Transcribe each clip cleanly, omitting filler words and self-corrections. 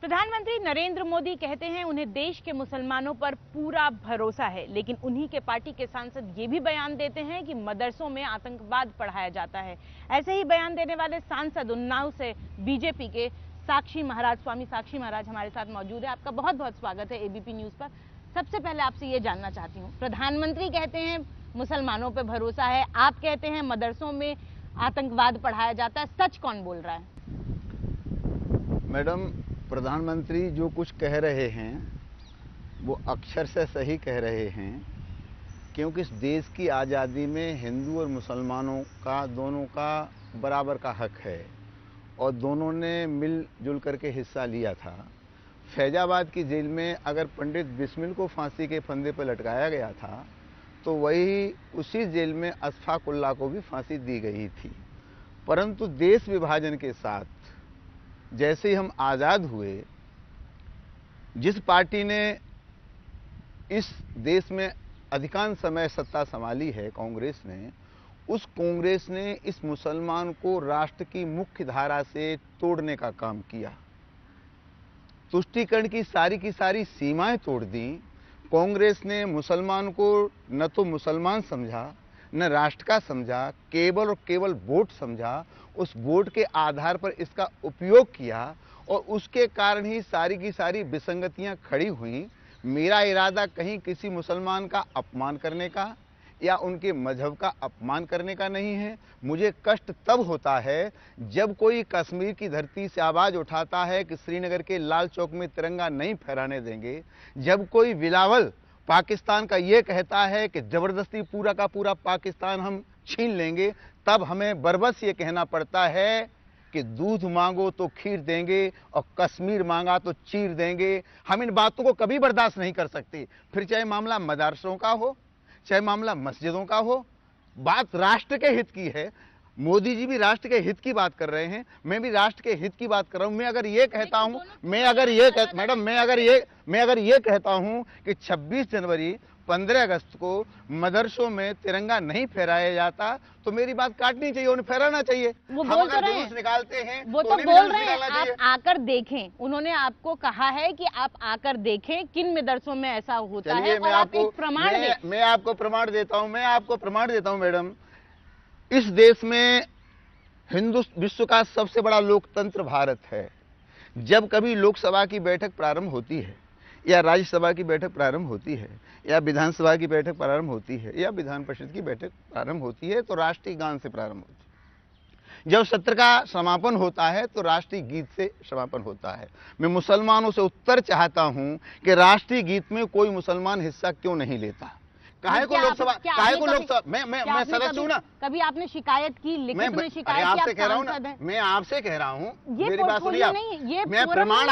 प्रधानमंत्री नरेंद्र मोदी कहते हैं उन्हें देश के मुसलमानों पर पूरा भरोसा है, लेकिन उन्हीं के पार्टी के सांसद ये भी बयान देते हैं कि मदरसों में आतंकवाद पढ़ाया जाता है। ऐसे ही बयान देने वाले सांसद उन्नाव से बीजेपी के साक्षी महाराज, स्वामी साक्षी महाराज हमारे साथ मौजूद है। आपका बहुत बहुत स्वागत है एबीपी न्यूज पर। सबसे पहले आपसे ये जानना चाहती हूँ, प्रधानमंत्री कहते हैं मुसलमानों पर भरोसा है, आप कहते हैं मदरसों में आतंकवाद पढ़ाया जाता है, सच कौन बोल रहा है? मैडम, प्रधानमंत्री जो कुछ कह रहे हैं वो अक्षर से सही कह रहे हैं, क्योंकि इस देश की आज़ादी में हिंदू और मुसलमानों का दोनों का बराबर का हक है और दोनों ने मिलजुल करके हिस्सा लिया था। फैजाबाद की जेल में अगर पंडित बिस्मिल को फांसी के फंदे पर लटकाया गया था तो वही उसी जेल में अशफाक उल्लाह को भी फांसी दी गई थी। परंतु देश विभाजन के साथ जैसे ही हम आज़ाद हुए, जिस पार्टी ने इस देश में अधिकांश समय सत्ता संभाली है, कांग्रेस ने, उस कांग्रेस ने इस मुसलमान को राष्ट्र की मुख्य धारा से तोड़ने का काम किया। तुष्टीकरण की सारी सीमाएं तोड़ दी। कांग्रेस ने मुसलमान को न तो मुसलमान समझा, न राष्ट्र का समझा, केवल और केवल वोट समझा। उस वोट के आधार पर इसका उपयोग किया और उसके कारण ही सारी की सारी विसंगतियां खड़ी हुई। मेरा इरादा कहीं किसी मुसलमान का अपमान करने का या उनके मजहब का अपमान करने का नहीं है। मुझे कष्ट तब होता है जब कोई कश्मीर की धरती से आवाज़ उठाता है कि श्रीनगर के लाल चौक में तिरंगा नहीं फहराने देंगे, जब कोई बिलावल पाकिस्तान का ये कहता है कि ज़बरदस्ती पूरा का पूरा पाकिस्तान हम छीन लेंगे, तब हमें बरबस ये कहना पड़ता है कि दूध मांगो तो खीर देंगे और कश्मीर मांगा तो चीर देंगे। हम इन बातों को कभी बर्दाश्त नहीं कर सकते। फिर चाहे मामला मदरसों का हो, चाहे मामला मस्जिदों का हो, बात राष्ट्र के हित की है। मोदी जी भी राष्ट्र के हित की बात कर रहे हैं, मैं भी राष्ट्र के हित की बात कर रहा हूं। मैं अगर ये कहता हूं, मैं अगर ये कहता हूं कि 26 जनवरी 15 अगस्त को मदरसों में तिरंगा नहीं फहराया जाता तो मेरी बात काटनी चाहिए, उन्हें फहराना चाहिए। वो हम बोल अगर रहे जुलूस निकालते हैं वो तो बोल रहे हैं आप आकर देखें। उन्होंने आपको कहा है कि आप आकर देखें किन मदरसों में ऐसा होता है और आप एक प्रमाण दें। मैं आपको प्रमाण देता हूं मैडम। इस देश में हिंदू विश्व का सबसे बड़ा लोकतंत्र भारत है। जब कभी लोकसभा की बैठक प्रारंभ होती है या राज्यसभा की बैठक प्रारंभ होती है या विधानसभा की बैठक प्रारंभ होती है या विधान परिषद की बैठक प्रारंभ होती है तो राष्ट्रीय गान से प्रारंभ होती है। जब सत्र का समापन होता है तो राष्ट्रीय गीत से समापन होता है। मैं मुसलमानों से उत्तर चाहता हूं कि राष्ट्रीय गीत में कोई मुसलमान हिस्सा क्यों नहीं लेता? काहे को लोकसभा मैं सदस्य हूं ना। कभी आपने शिकायत की, लिखित में शिकायत की? आपसे कह रहा हूं ना, मैं आपसे कह रहा हूं, मेरी बात सुनिए आप। ये मैं प्रमाण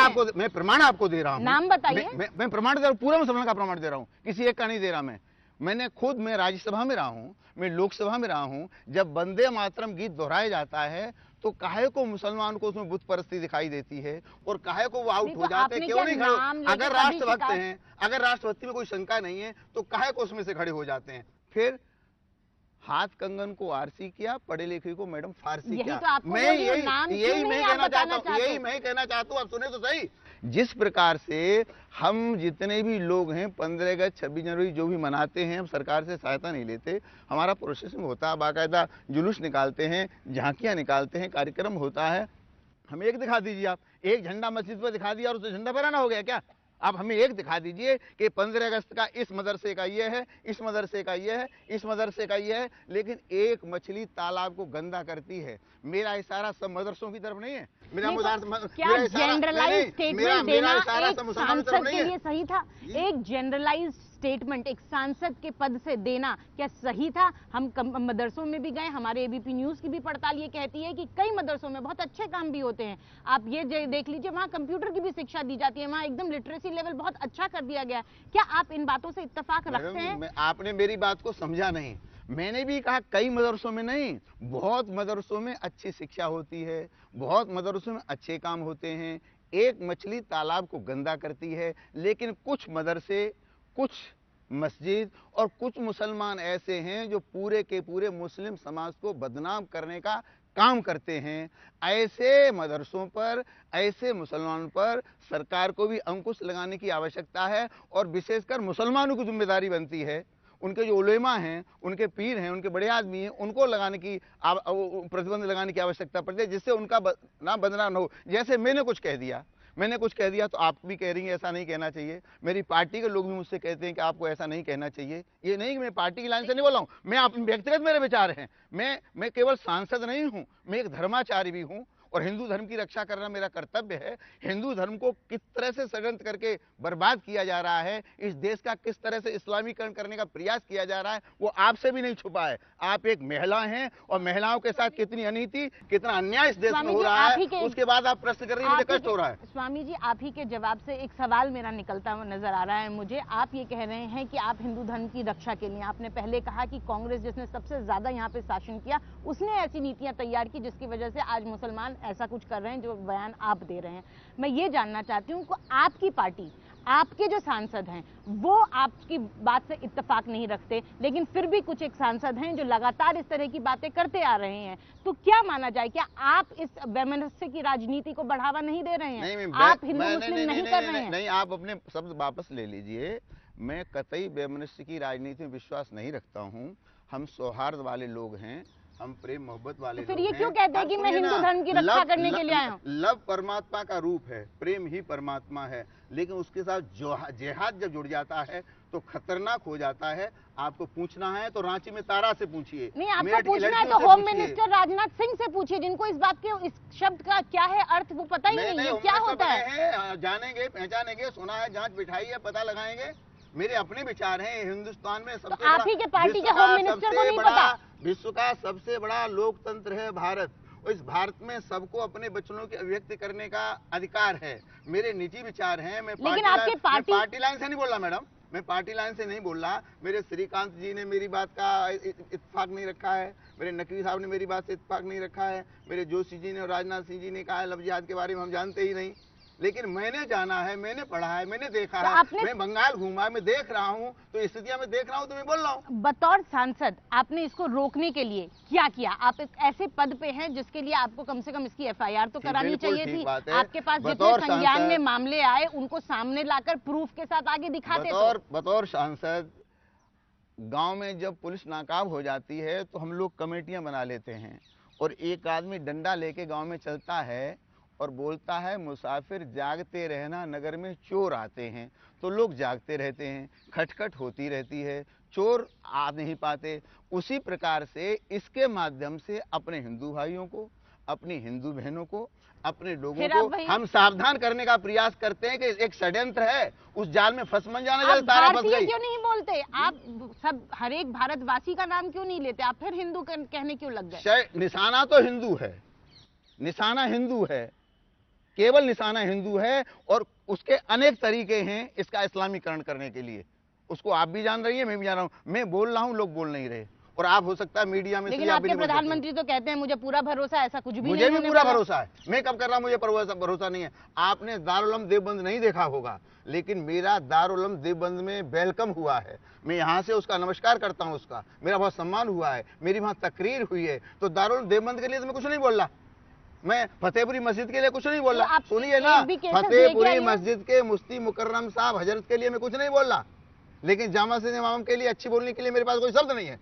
आपको दे रहा हूं। नाम बताइए। मैं प्रमाण दे रहा हूं, पूरा मुसलमान का प्रमाण दे रहा हूं, किसी एक का नहीं दे रहा। मैं राज्यसभा में रहा हूं, मैं लोकसभा में रहा हूं। जब वंदे मातरम गीत दोहराया जाता है तो काहे को मुसलमान को उसमें बुत परस्ती दिखाई देती है और काहे को वो आउट हो जाते हैं? क्यों नहीं खड़े? अगर राष्ट्रभक्त हैं, अगर राष्ट्रभक्ति में कोई शंका नहीं है तो काहे को उसमें से खड़े हो जाते हैं? फिर हाथ कंगन को आरसी किया, पढ़े लिखे को मैडम फारसी किया। मैं कहना चाहता हूँ, आप सुने तो सही। जिस प्रकार से हम जितने भी लोग हैं 15 अगस्त 26 जनवरी जो भी मनाते हैं, हम सरकार से सहायता नहीं लेते। हमारा प्रोसेस में होता है, बाकायदा जुलूस निकालते हैं, झांकियां निकालते हैं, कार्यक्रम होता है। हमें एक दिखा दीजिए, आप एक झंडा मस्जिद पर दिखा दिया और उसे झंडा फहराना हो गया क्या? आप हमें एक दिखा दीजिए कि 15 अगस्त का इस मदरसे का ये है, इस मदरसे का ये है, इस मदरसे का ये है। लेकिन एक मछली तालाब को गंदा करती है। मेरा इशारा सब मदरसों की तरफ नहीं है। क्या जनरलाइज स्टेटमेंट देना एक सांसद के लिए सही था? एक जनरलाइज स्टेटमेंट एक सांसद के पद से देना क्या सही था? हम मदरसों में भी गए, हमारे एबीपी न्यूज की भी पड़ताल ये कहती है कि कई मदरसों में बहुत अच्छे काम भी होते हैं। आप ये देख लीजिए, वहाँ कंप्यूटर की भी शिक्षा दी जाती है, वहाँ एकदम लिटरेसी लेवल बहुत अच्छा कर दिया गया। क्या आप इन बातों से इत्तेफाक रखते हैं? आपने मेरी बात को समझा नहीं। मैंने भी कहा कई मदरसों में नहीं, बहुत मदरसों में अच्छी शिक्षा होती है, बहुत मदरसों में अच्छे काम होते हैं। एक मछली तालाब को गंदा करती है, लेकिन कुछ मदरसे, कुछ मस्जिद और कुछ मुसलमान ऐसे हैं जो पूरे के पूरे मुस्लिम समाज को बदनाम करने का काम करते हैं, ऐसे मदरसों पर, ऐसे मुसलमानों पर सरकार को भी अंकुश लगाने की आवश्यकता है। और विशेषकर मुसलमानों की जिम्मेदारी बनती है, उनके जो उलेमा हैं, उनके पीर हैं, उनके बड़े आदमी हैं, उनको लगाने की प्रतिबंध लगाने की आवश्यकता पड़ती है, जिससे उनका ना बदनाम न हो। जैसे मैंने कुछ कह दिया तो आप भी कह रही हैं ऐसा नहीं कहना चाहिए। मेरी पार्टी के लोग भी मुझसे कहते हैं कि आपको ऐसा नहीं कहना चाहिए। ये नहीं कि मैं पार्टी की लाइन से नहीं बोल रहा हूं, मैं अपने व्यक्तिगत मेरे विचार हैं। मैं केवल सांसद नहीं हूं, मैं एक धर्माचारी भी हूं और हिंदू धर्म की रक्षा करना मेरा कर्तव्य है। हिंदू धर्म को किस तरह से षड्यंत्र करके बर्बाद किया जा रहा है, इस देश का किस तरह से इस्लामीकरण करने का प्रयास किया जा रहा है, वो आपसे भी नहीं छुपा है। आप एक महिला हैं और महिलाओं के साथ कितनी अनीति, कितना अन्याय इस देश में हो रहा है, उसके बाद आप प्रश्न कर रही हैं, मुझे कष्ट हो रहा है। स्वामी जी, आप ही के जवाब से एक सवाल मेरा निकलता हुआ नजर आ रहा है मुझे। आप ये कह रहे हैं कि आप हिंदू धर्म की रक्षा के लिए, आपने पहले कहा कि कांग्रेस जिसने सबसे ज्यादा यहाँ पे शासन किया, उसने ऐसी नीतियां तैयार की जिसकी वजह से आज मुसलमान ऐसा कुछ कर रहे हैं जो बयान आप दे रहे हैं। मैं ये जानना चाहती हूँ कि आपकी पार्टी, आपके जो सांसद हैं वो आपकी बात से इत्तेफाक नहीं रखते, लेकिन फिर भी कुछ एक सांसद हैं जो लगातार इस तरह की बातें करते आ रहे हैं। तो क्या माना जाए, क्या आप इस वैमनस्य की राजनीति को बढ़ावा नहीं दे रहे हैं? नहीं, आप हिंदू मुस्लिम नहीं कर रहे हैं? नहीं, आप अपने शब्द वापस ले लीजिए। मैं कतई वैमनस्य की राजनीति में विश्वास नहीं रखता हूं। हम सौहार्द वाले लोग हैं, हम प्रेम मोहब्बत वाले तो फिर ये क्यों कहते हैं कि मैं हिंदू धर्म की रक्षा करने के लिए आया हूं? लव परमात्मा का रूप है, प्रेम ही परमात्मा है, लेकिन उसके साथ जिहाद जब जुड़ जाता है तो खतरनाक हो जाता है। आपको पूछना है तो रांची में तारा से पूछिए। नहीं, आपको पूछना है तो होम मिनिस्टर राजनाथ सिंह से पूछिए, जिनको इस बात के, इस शब्द का क्या है अर्थ वो पता ही नहीं है, क्या होता है। जानेंगे, पहचानेंगे, सुना है, जांच बिठाइए, पता लगाएंगे। मेरे अपने विचार हैं। हिंदुस्तान में सबसे आप ही के पार्टी के होम मिनिस्टर को नहीं पता? विश्व का सबसे बड़ा लोकतंत्र है भारत, और इस भारत में सबको अपने वचनों की अभिव्यक्ति करने का अधिकार है। मेरे निजी विचार हैं। मैं पार्टी लाइन से नहीं बोल रहा मैडम, मैं पार्टी लाइन से नहीं बोल रहा। मेरे श्रीकांत जी ने मेरी बात का इत्तेफाक नहीं रखा है, मेरे नकवी साहब ने मेरी बात से इत्तेफाक नहीं रखा है, मेरे जोशी जी ने और राजनाथ सिंह जी ने कहा है लव जिहाद के बारे में हम जानते ही नहीं। लेकिन मैंने जाना है, मैंने पढ़ा है, मैंने देखा है, मैं बंगाल घूमा, मैं देख रहा हूँ, तो स्थितियां मैं देख रहा हूँ, तो मैं बोल रहा हूँ। बतौर सांसद आपने इसको रोकने के लिए क्या किया? आप एक ऐसे पद पे हैं जिसके लिए आपको कम से कम इसकी एफआईआर तो करानी चाहिए थी। आपके पास जितने संज्ञान में मामले आए उनको सामने लाकर प्रूफ के साथ आगे दिखाते। बतौर सांसद गांव में जब पुलिस नाकाब हो जाती है तो हम लोग कमेटियां बना लेते हैं और एक आदमी डंडा लेके गांव में चलता है और बोलता है मुसाफिर जागते रहना, नगर में चोर आते हैं। तो लोग जागते रहते हैं, खटखट होती रहती है, चोर आ नहीं पाते। उसी प्रकार से इसके माध्यम से अपने हिंदू भाइयों को, अपनी हिंदू बहनों को, अपने लोगों को हम सावधान करने का प्रयास करते हैं कि एक षड्यंत्र है, उस जाल में फंस मन जाना। जैसे तारा फंस गई। क्यों नहीं बोलते आप? सब हर एक भारतवासी का नाम क्यों नहीं लेते आप? फिर हिंदू कहने क्यों लग गए? निशाना तो हिंदू है, निशाना हिंदू है, केवल निशाना हिंदू है, और उसके अनेक तरीके हैं इसका इस्लामीकरण करने के लिए। उसको आप भी जान रही है, मैं भी जान रहा हूं। मैं बोल रहा हूं, लोग बोल नहीं रहे, और आप हो सकता है मीडिया में। लेकिन आपके प्रधानमंत्री तो कहते हैं मुझे पूरा भरोसा, ऐसा कुछ भी नहीं। मुझे भी पूरा भरोसा है। मैं कब कर रहा हूं मुझे भरोसा नहीं है? आपने दारुल उलूम देवबंद नहीं देखा होगा, लेकिन मेरा दारुल उलूम देवबंद में वेलकम हुआ है। मैं यहाँ से उसका नमस्कार करता हूँ, उसका मेरा बहुत सम्मान हुआ है, मेरी वहां तकरीर हुई है। तो दारुल उलूम देवबंद के लिए तो मैं कुछ नहीं बोल रहा, मैं फतेहपुरी मस्जिद के लिए कुछ नहीं बोल रहा। सुनिए ना, फतेहपुरी मस्जिद के मुफ्ती मुकर्रम साहब हजरत के लिए मैं कुछ नहीं बोल रहा, लेकिन जामा मस्जिद इमाम के लिए अच्छी बोलने के लिए मेरे पास कोई शब्द नहीं है।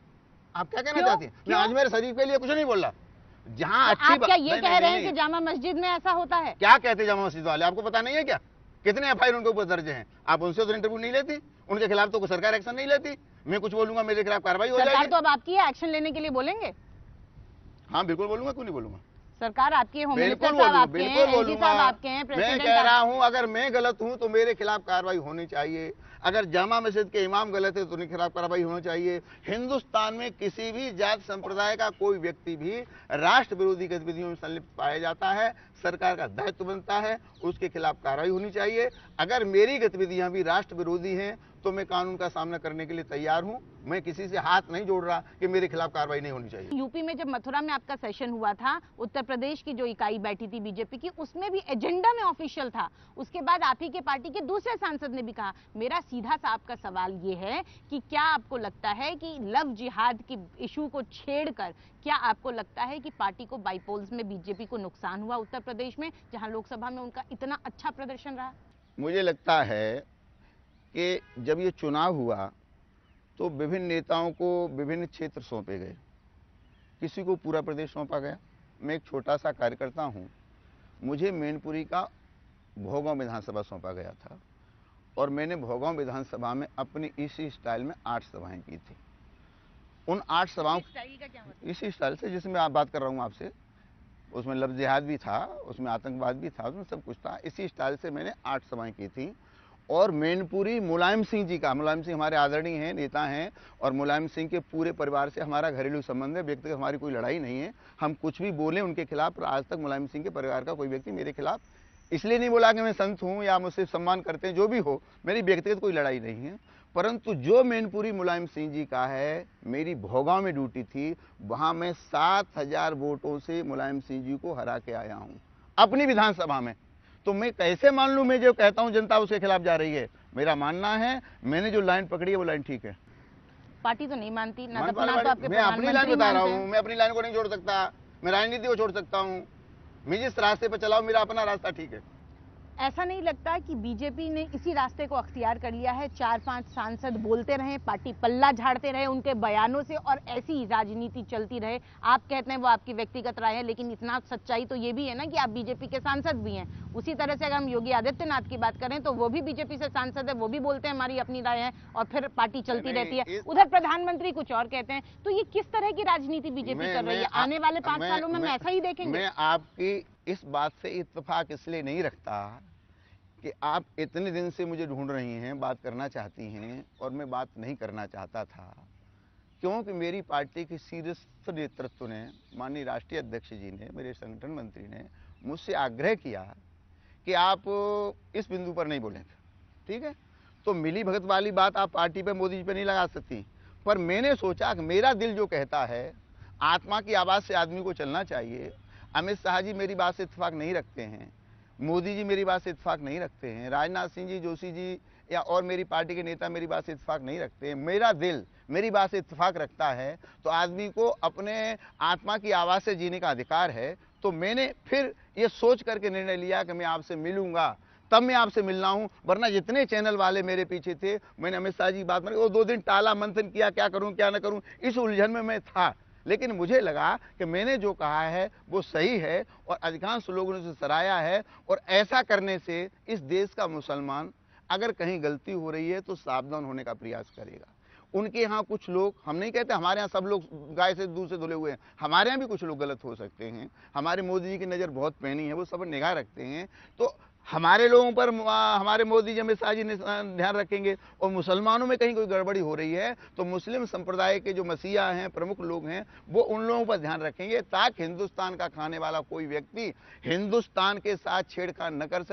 आप क्या कहना चाहती हैं? मैं अजमेर शरीफ के लिए कुछ नहीं बोल रहा, जहाँ अच्छी। क्या ये कह रहे हैं कि जामा मस्जिद में ऐसा होता है? क्या कहते हैं जामा मस्जिद वाले, आपको पता नहीं है क्या? कितने एफआईआर उनके ऊपर दर्ज हैं? आप उनसे तो इंटरव्यू नहीं लेती, उनके खिलाफ तो सरकार एक्शन नहीं लेती। मैं कुछ बोलूंगा मेरे खिलाफ कार्रवाई हो जाएगी। सरकार तो अब आपकी है, एक्शन लेने के लिए बोलेंगे? हाँ बिल्कुल बोलूंगा, क्यों नहीं बोलूंगा। सरकार आपकी है, होम मिनिस्टर साहब आपके हैं, एजी साहब आपके हैं, मैं कह रहा हूं अगर मैं गलत हूं तो मेरे खिलाफ कार्रवाई होनी चाहिए। अगर जामा मस्जिद के इमाम गलत है तो उनके खिलाफ कार्रवाई होनी चाहिए। हिंदुस्तान में किसी भी जात संप्रदाय का कोई व्यक्ति भी राष्ट्र विरोधी गतिविधियों में संलिप्त पाया जाता है, सरकार का दायित्व बनता है, उसके खिलाफ कार्रवाई होनी चाहिए। अगर मेरी गतिविधियां भी राष्ट्र विरोधी हैं तो मैं कानून का सामना करने के लिए तैयार हूं। मैं किसी से हाथ नहीं जोड़ रहा कि मेरे खिलाफ कार्रवाई नहीं होनी चाहिए। यूपी में जब मथुरा में आपका सेशन हुआ था, उत्तर प्रदेश की जो इकाई बैठी थी बीजेपी की, उसमें भी एजेंडा में ऑफिशियल था। उसके बाद आप ही के पार्टी के दूसरे सांसद ने भी कहा। मेरा सीधा सा आपका सवाल ये है कि क्या आपको लगता है कि लव जिहाद की इशू को छेड़कर क्या आपको लगता है कि पार्टी को बाईपोल्स में बीजेपी को नुकसान हुआ उत्तर प्रदेश में, जहां लोकसभा में उनका इतना अच्छा प्रदर्शन रहा? मुझे लगता है कि जब ये चुनाव हुआ तो विभिन्न नेताओं को विभिन्न क्षेत्र सौंपे गए, किसी को पूरा प्रदेश सौंपा गया। मैं एक छोटा सा कार्यकर्ता हूं, मुझे मैनपुरी का भोगांव विधानसभा सौंपा गया था और मैंने भोगांव विधानसभा में अपनी इसी स्टाइल में 8 सभाएं की थी। उन 8 सभाओं इसी स्टाइल से जिसमें आप बात कर रहा हूं आपसे, उसमें लव जिहाद भी था, उसमें आतंकवाद भी था, उसमें सब कुछ था। इसी स्टाइल से मैंने 8 सभाएं की थी। और मैनपुरी मुलायम सिंह जी का, मुलायम सिंह हमारे आदरणीय हैं, नेता हैं, और मुलायम सिंह के पूरे परिवार से हमारा घरेलू संबंध है। व्यक्तिगत हमारी कोई लड़ाई नहीं है, हम कुछ भी बोले उनके खिलाफ, पर आज तक मुलायम सिंह के परिवार का कोई व्यक्ति मेरे खिलाफ इसलिए नहीं बोला कि मैं संत हूं या मुझसे सम्मान करते हैं, जो भी हो, मेरी व्यक्तिगत कोई लड़ाई नहीं है। परंतु जो मैनपुरी मुलायम सिंह जी का है, मेरी भोगांव में ड्यूटी थी, वहां मैं 7000 वोटों से मुलायम सिंह जी को हरा के आया हूं अपनी विधानसभा में। तो मैं कैसे मान लूं, मैं जो कहता हूं जनता उसके खिलाफ जा रही है? मेरा मानना है मैंने जो लाइन पकड़ी है वो लाइन ठीक है। पार्टी तो नहीं मानती ना, तो आपके मैं अपनी लाइन बता रहा हूं, मैं अपनी लाइन को नहीं छोड़ सकता, मैं राजनीति को छोड़ सकता हूं। मैं जिस रास्ते पर चलाऊं, मेरा अपना रास्ता ठीक है। ऐसा नहीं लगता कि बीजेपी ने इसी रास्ते को अख्तियार कर लिया है? 4-5 सांसद बोलते रहे, पार्टी पल्ला झाड़ते रहे उनके बयानों से, और ऐसी राजनीति चलती रहे। आप कहते हैं वो आपकी व्यक्तिगत राय है, लेकिन इतना सच्चाई तो ये भी है ना कि आप बीजेपी के सांसद भी हैं। उसी तरह से अगर हम योगी आदित्यनाथ की बात करें तो वो भी बीजेपी से सांसद है, वो भी बोलते हैं हमारी अपनी राय है, और फिर पार्टी चलती रहती है। उधर प्रधानमंत्री कुछ और कहते हैं। तो ये किस तरह की राजनीति बीजेपी कर रही है? आने वाले 5 सालों में हम ऐसा ही देखेंगे? मैं आपकी इस बात से इत्तेफाक इसलिए नहीं रखता कि आप इतने दिन से मुझे ढूंढ रही हैं, बात करना चाहती हैं, और मैं बात नहीं करना चाहता था, क्योंकि मेरी पार्टी के शीर्ष नेतृत्व ने, माननीय राष्ट्रीय अध्यक्ष जी ने, मेरे संगठन मंत्री ने मुझसे आग्रह किया कि आप इस बिंदु पर नहीं बोलेंगे। ठीक है, तो मिली भगत वाली बात आप पार्टी पे, मोदी जी पे नहीं लगा सकती। पर मैंने सोचा कि मेरा दिल जो कहता है, आत्मा की आवाज से आदमी को चलना चाहिए। अमित शाह जी मेरी बात से इत्तेफाक नहीं रखते हैं, मोदी जी मेरी बात से इत्तेफाक नहीं रखते हैं, राजनाथ सिंह जी, जोशी जी या और मेरी पार्टी के नेता मेरी बात से इत्तेफाक नहीं रखते हैं। मेरा दिल मेरी बात से इत्तेफाक रखता है, तो आदमी को अपने आत्मा की आवाज़ से जीने का अधिकार है। तो मैंने फिर ये सोच करके निर्णय लिया कि मैं आपसे मिलूंगा, तब मैं आपसे मिलना हूं। वरना जितने चैनल वाले मेरे पीछे थे, मैंने अमित शाह जी की बात मानी, वो 2 दिन टाला मंथन किया, क्या करूं क्या ना करूं, इस उलझन में मैं था। लेकिन मुझे लगा कि मैंने जो कहा है वो सही है, और अधिकांश लोगों ने उसे सराहा है। और ऐसा करने से इस देश का मुसलमान अगर कहीं गलती हो रही है तो सावधान होने का प्रयास करेगा। उनके यहाँ कुछ लोग, हम नहीं कहते हमारे यहाँ सब लोग गाय से दूध से धुले हुए हैं, हमारे यहाँ भी कुछ लोग गलत हो सकते हैं। हमारे मोदी जी की नज़र बहुत पैनी है, वो सब निगाह रखते हैं। तो हमारे लोगों पर हमारे मोदी जी, अमित शाह जी ने ध्यान रखेंगे। और मुसलमानों में कहीं कोई गड़बड़ी हो रही है तो मुस्लिम संप्रदाय के जो मसीहा हैं, प्रमुख लोग हैं, वो उन लोगों पर ध्यान रखेंगे, ताकि हिंदुस्तान का खाने वाला कोई व्यक्ति हिंदुस्तान के साथ छेड़छाड़ न कर सके।